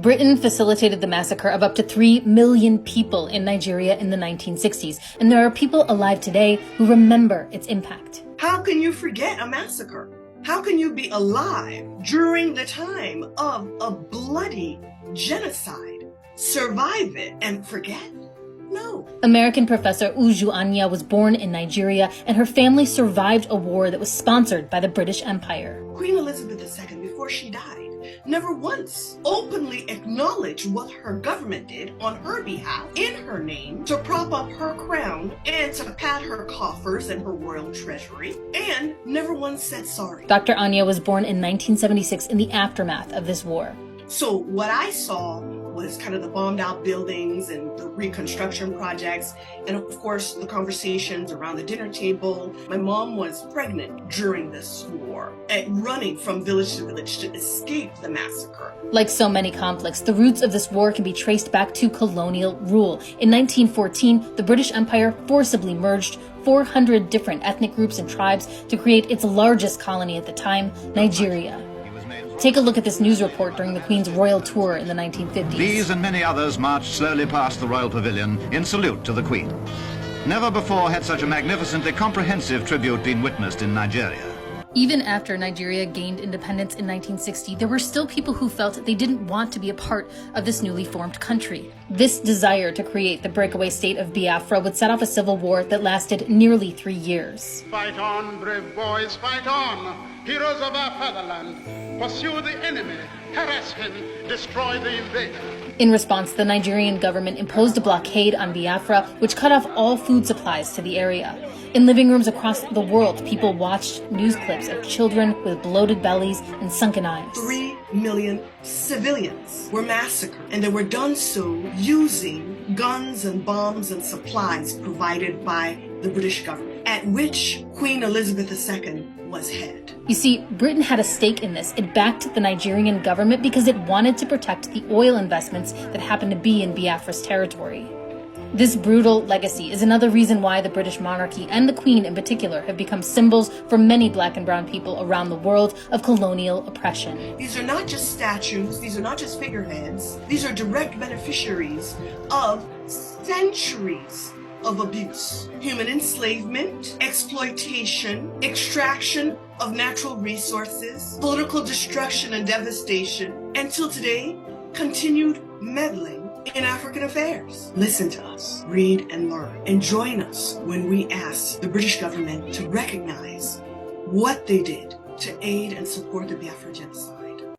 Britain facilitated the massacre of up to 3 million people in Nigeria in the 1960s, and there are people alive today who remember its impact. How can you forget a massacre? How can you be alive during the time of a bloody genocide, survive it, and forget? No. American professor Uju Anya was born in Nigeria, and her family survived a war that was sponsored by the British Empire. Queen Elizabeth II, before she died, never once openly acknowledged what her government did on her behalf, in her name, to prop up her crown and to pad her coffers and her royal treasury, and never once said sorry. Dr. Anya was born in 1976 in the aftermath of this war. So what I saw was kind of the bombed out buildings and the reconstruction projects, and of course the conversations around the dinner table. My mom was pregnant during this war and running from village to village to escape the massacre. Like so many conflicts, the roots of this war can be traced back to colonial rule. In 1914, the British Empire forcibly merged 400 different ethnic groups and tribes to create its largest colony at the time, Nigeria. Take a look at this news report during the Queen's royal tour in the 1950s. These and many others marched slowly past the royal pavilion in salute to the Queen. Never before had such a magnificently comprehensive tribute been witnessed in Nigeria. Even after Nigeria gained independence in 1960, there were still people who felt they didn't want to be a part of this newly formed country. This desire to create the breakaway state of Biafra would set off a civil war that lasted nearly 3 years. Fight on, brave boys, fight on! Heroes of our fatherland, pursue the enemy, harass him, destroy the invader. In response, the Nigerian government imposed a blockade on Biafra, which cut off all food supplies to the area. In living rooms across the world, people watched news clips of children with bloated bellies and sunken eyes. 3 million civilians were massacred, and they were done so using guns and bombs and supplies provided by the British government, at which Queen Elizabeth II was head. You see, Britain had a stake in this. It backed the Nigerian government because it wanted to protect the oil investments that happened to be in Biafra's territory. This brutal legacy is another reason why the British monarchy and the Queen in particular have become symbols for many black and brown people around the world of colonial oppression. These are not just statues, these are not just figureheads, these are direct beneficiaries of centuries of abuse, human enslavement, exploitation, extraction of natural resources, political destruction and devastation, and till today, continued meddling in African affairs. Listen to us, read and learn, and join us when we ask the British government to recognize what they did to aid and support the Biafra genocide.